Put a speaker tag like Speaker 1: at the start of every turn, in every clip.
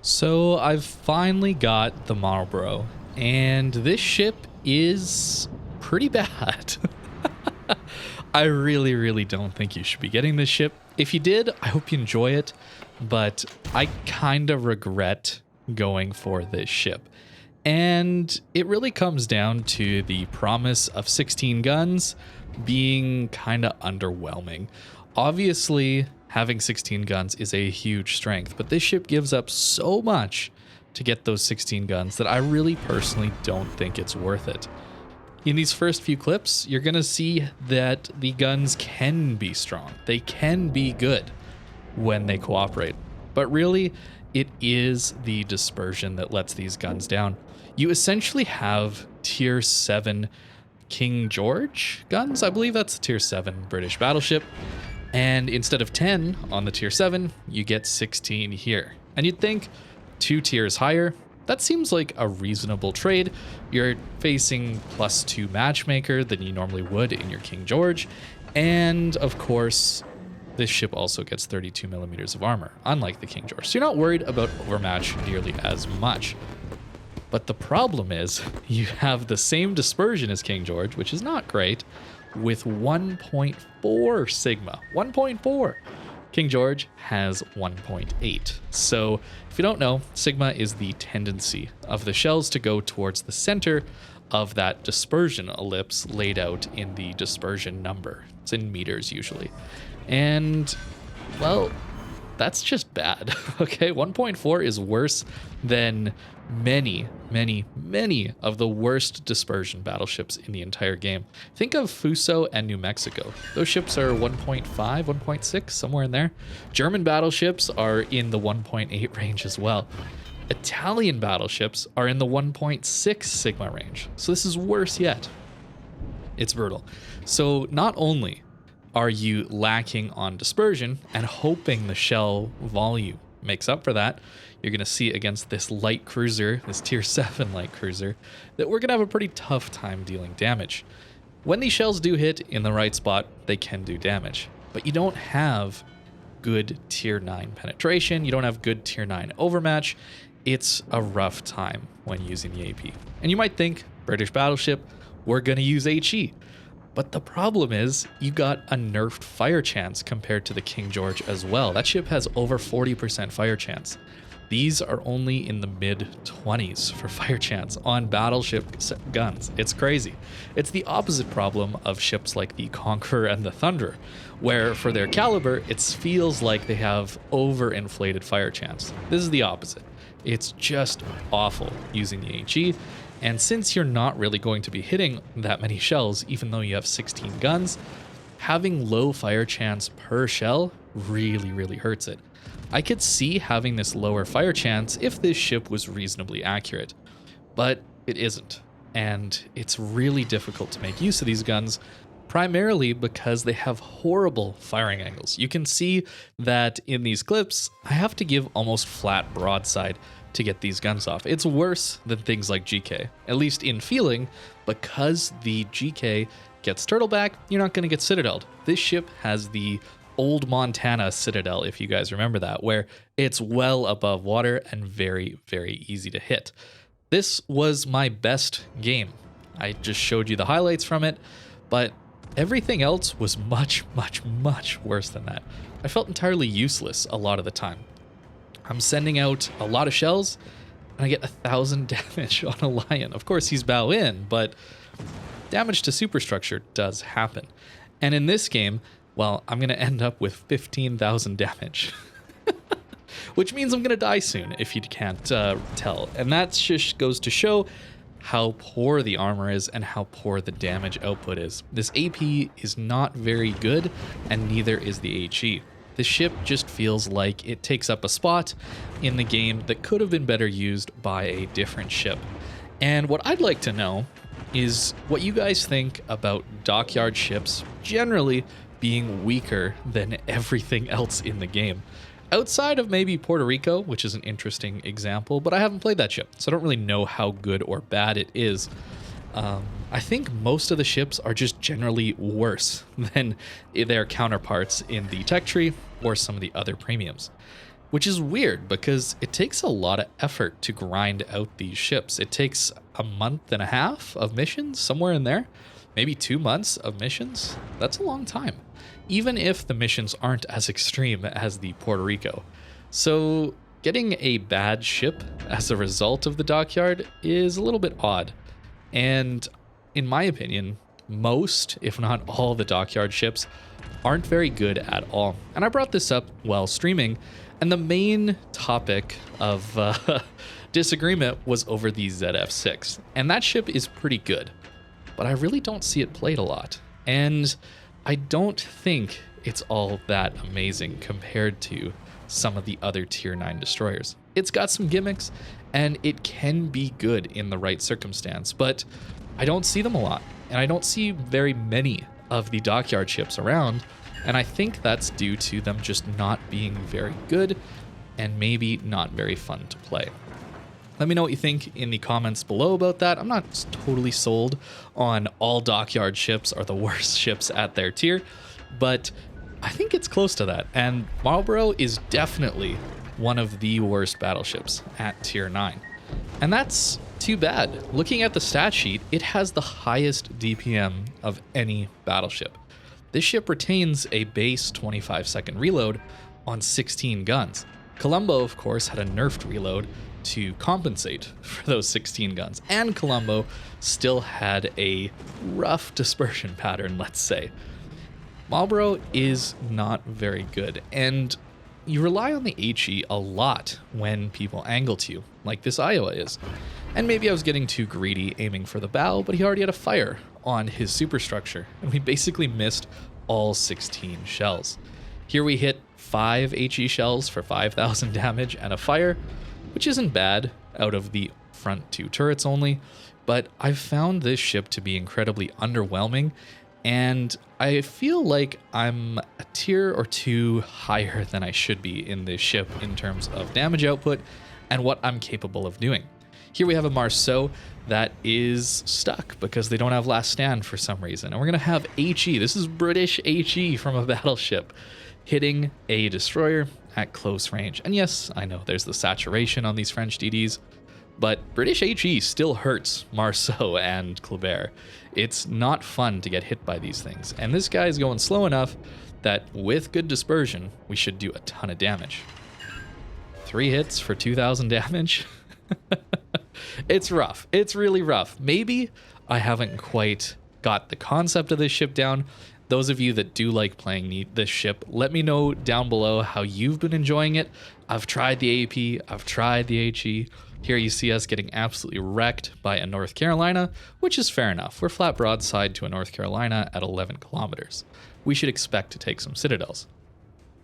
Speaker 1: So I've finally got the Marlborough, and this ship is pretty bad. I really don't think you should be getting this ship. If you did, I hope you enjoy it, but I kind of regret going for this ship. And it really comes down to the promise of 16 guns being kind of underwhelming. Obviously, having 16 guns is a huge strength, but this ship gives up so much to get those 16 guns that I really personally don't think it's worth it. In these first few clips, you're going to see that the guns can be strong. They can be good when they cooperate. But really, it is the dispersion that lets these guns down. You essentially have tier 7 King George guns. I believe that's the tier 7 British battleship. And instead of 10 on the tier 7, you get 16 here. And you'd think 2 tiers higher, that seems like a reasonable trade. You're facing +2 matchmaker than you normally would in your King George. And of course, this ship also gets 32 millimeters of armor, unlike the King George. So you're not worried about overmatch nearly as much. But the problem is you have the same dispersion as King George, which is not great, with 1.4 Sigma. 1.4. King George has 1.8. So if you don't know, Sigma is the tendency of the shells to go towards the center of that dispersion ellipse laid out in the dispersion number. It's in meters usually. And, well, that's just bad. Okay, 1.4 is worse than many of the worst dispersion battleships in the entire game. Think of Fuso and New Mexico. Those ships are 1.5, 1.6, somewhere in there. German battleships are in the 1.8 range as well. Italian battleships are in the 1.6 Sigma range. So this is worse yet. It's brutal. So not only are you lacking on dispersion and hoping the shell volume makes up for that, you're going to see against this light cruiser, this tier 7 light cruiser, that we're going to have a pretty tough time dealing damage. When these shells do hit in the right spot, they can do damage, but you don't have good tier 9 penetration, you don't have good tier 9 overmatch. It's a rough time when using the AP. And you might think, British battleship, we're going to use HE. But the problem is you got a nerfed fire chance compared to the King George as well. That ship has over 40% fire chance. These are only in the mid-20s for fire chance on battleship guns. It's crazy. It's the opposite problem of ships like the Conqueror and the Thunderer, where for their caliber, it feels like they have overinflated fire chance. This is the opposite. It's just awful using the HE. And since you're not really going to be hitting that many shells, even though you have 16 guns, having low fire chance per shell really hurts it. I could see having this lower fire chance if this ship was reasonably accurate, but it isn't. And it's really difficult to make use of these guns, primarily because they have horrible firing angles. You can see that in these clips, I have to give almost flat broadside to get these guns off. It's worse than things like GK, at least in feeling, because the GK gets turtleback, you're not going to get citadeled. This ship has the old Montana citadel, if you guys remember that, where it's well above water and very easy to hit. This was my best game. I just showed you the highlights from it, but everything else was much worse than that. I felt entirely useless a lot of the time. I'm sending out a lot of shells, and I get 1,000 damage on a Lion. Of course, he's bow in, but damage to superstructure does happen. And in this game, well, I'm going to end up with 15,000 damage. Which means I'm going to die soon, if you can't tell. And that just goes to show how poor the armor is and how poor the damage output is. This AP is not very good, and neither is the HE. The ship just feels like it takes up a spot in the game that could have been better used by a different ship. And what I'd like to know is what you guys think about Dockyard ships generally being weaker than everything else in the game. Outside of maybe Puerto Rico, which is an interesting example, but I haven't played that ship, so I don't really know how good or bad it is. I think most of the ships are just generally worse than their counterparts in the tech tree or some of the other premiums. which is weird because it takes a lot of effort to grind out these ships. It takes a month and a half of missions, somewhere in there, maybe 2 months of missions. That's a long time, even if the missions aren't as extreme as the Puerto Rico. So getting a bad ship as a result of the Dockyard is a little bit odd. And in my opinion, most, if not all, the Dockyard ships aren't very good at all. And I brought this up while streaming, and the main topic of disagreement was over the ZF6. And that ship is pretty good, but I really don't see it played a lot. And I don't think it's all that amazing compared to some of the other tier 9 destroyers. It's got some gimmicks, and it can be good in the right circumstance, but I don't see them a lot, and I don't see very many of the Dockyard ships around, and I think that's due to them just not being very good and maybe not very fun to play. Let me know what you think in the comments below about that. I'm not totally sold on all Dockyard ships are the worst ships at their tier, but I think it's close to that, and Marlborough is definitely one of the worst battleships at tier 9. And that's too bad. Looking at the stat sheet, it has the highest DPM of any battleship. This ship retains a base 25-second reload on 16 guns. Colombo, of course, had a nerfed reload to compensate for those 16 guns, and Colombo still had a rough dispersion pattern, let's say. Marlborough is not very good, and you rely on the HE a lot when people angle to you, like this Iowa is. And maybe I was getting too greedy aiming for the bow, but he already had a fire on his superstructure, and we basically missed all 16 shells. Here we hit 5 HE shells for 5,000 damage and a fire, which isn't bad out of the front 2 turrets only, but I've found this ship to be incredibly underwhelming, and I feel like I'm a tier or 2 higher than I should be in this ship in terms of damage output and what I'm capable of doing. Here we have a Marceau that is stuck because they don't have last stand for some reason. And we're going to have HE, this is British HE from a battleship, hitting a destroyer at close range. And yes, I know there's the saturation on these French DDs, but British HE still hurts Marceau and Kleber. It's not fun to get hit by these things. And this guy is going slow enough that with good dispersion, we should do a ton of damage. 3 hits for 2,000 damage. It's rough. It's really rough. Maybe I haven't quite got the concept of this ship down. Those of you that do like playing this ship, let me know down below how you've been enjoying it. I've tried the AP, I've tried the HE. Here you see us getting absolutely wrecked by a North Carolina, which is fair enough. We're flat broadside to a North Carolina at 11 kilometers. We should expect to take some citadels.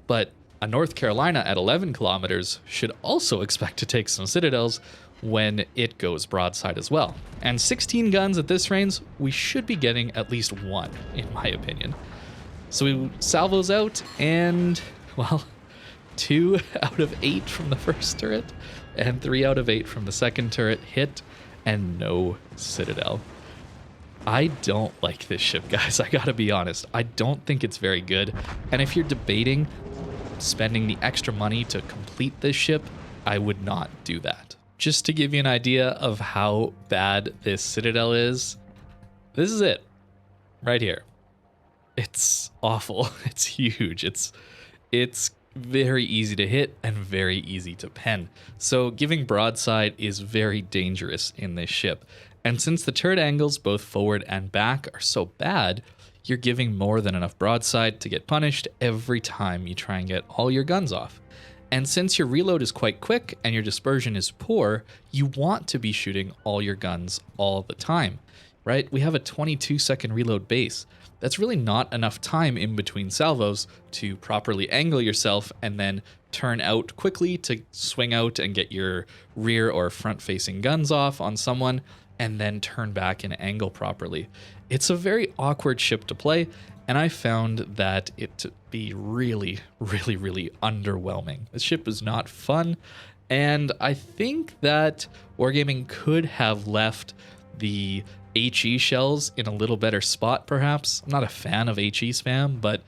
Speaker 1: But a North Carolina at 11 kilometers should also expect to take some citadels when it goes broadside as well. And 16 guns at this range, we should be getting at least 1, in my opinion. So we salvos out, and, well, 2 out of 8 from the first turret, and 3 out of 8 from the second turret hit, and no citadel. I don't like this ship, guys. I gotta be honest. I don't think it's very good. And if you're debating spending the extra money to complete this ship, I would not do that. Just to give you an idea of how bad this citadel is, this is it right here. It's awful. It's huge. It's very easy to hit and very easy to pen. So giving broadside is very dangerous in this ship. And since the turret angles, both forward and back, are so bad, you're giving more than enough broadside to get punished every time you try and get all your guns off. And since your reload is quite quick and your dispersion is poor, you want to be shooting all your guns all the time, right? We have a 22-second reload base. That's really not enough time in between salvos to properly angle yourself and then turn out quickly to swing out and get your rear or front-facing guns off on someone and then turn back and angle properly. It's a very awkward ship to play, and I found that it to be really, really, really underwhelming. This ship is not fun, and I think that Wargaming could have left the HE shells in a little better spot, perhaps. I'm not a fan of HE spam, but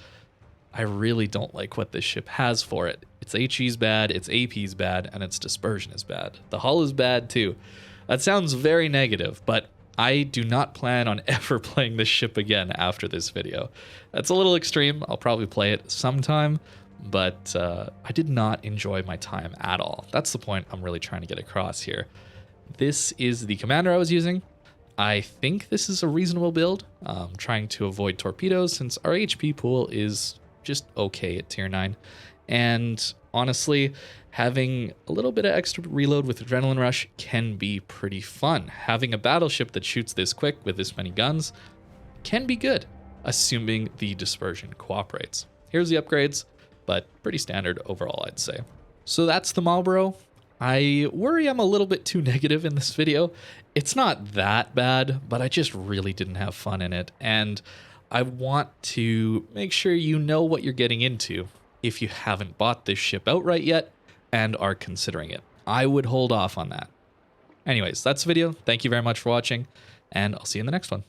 Speaker 1: I really don't like what this ship has for it. Its HE's bad, its AP's bad, and its dispersion is bad. The hull is bad too. That sounds very negative, but I do not plan on ever playing this ship again after this video. That's a little extreme. I'll probably play it sometime, but I did not enjoy my time at all. That's the point I'm really trying to get across here. This is the commander I was using. I think this is a reasonable build, trying to avoid torpedoes since our HP pool is just okay at tier 9. And honestly, having a little bit of extra reload with Adrenaline Rush can be pretty fun. Having a battleship that shoots this quick with this many guns can be good, assuming the dispersion cooperates. Here's the upgrades, but pretty standard overall, I'd say. So that's the Marlborough. I worry I'm a little bit too negative in this video. It's not that bad, but I just really didn't have fun in it. And I want to make sure you know what you're getting into if you haven't bought this ship outright yet and are considering it. I would hold off on that. Anyways, that's the video. Thank you very much for watching, and I'll see you in the next one.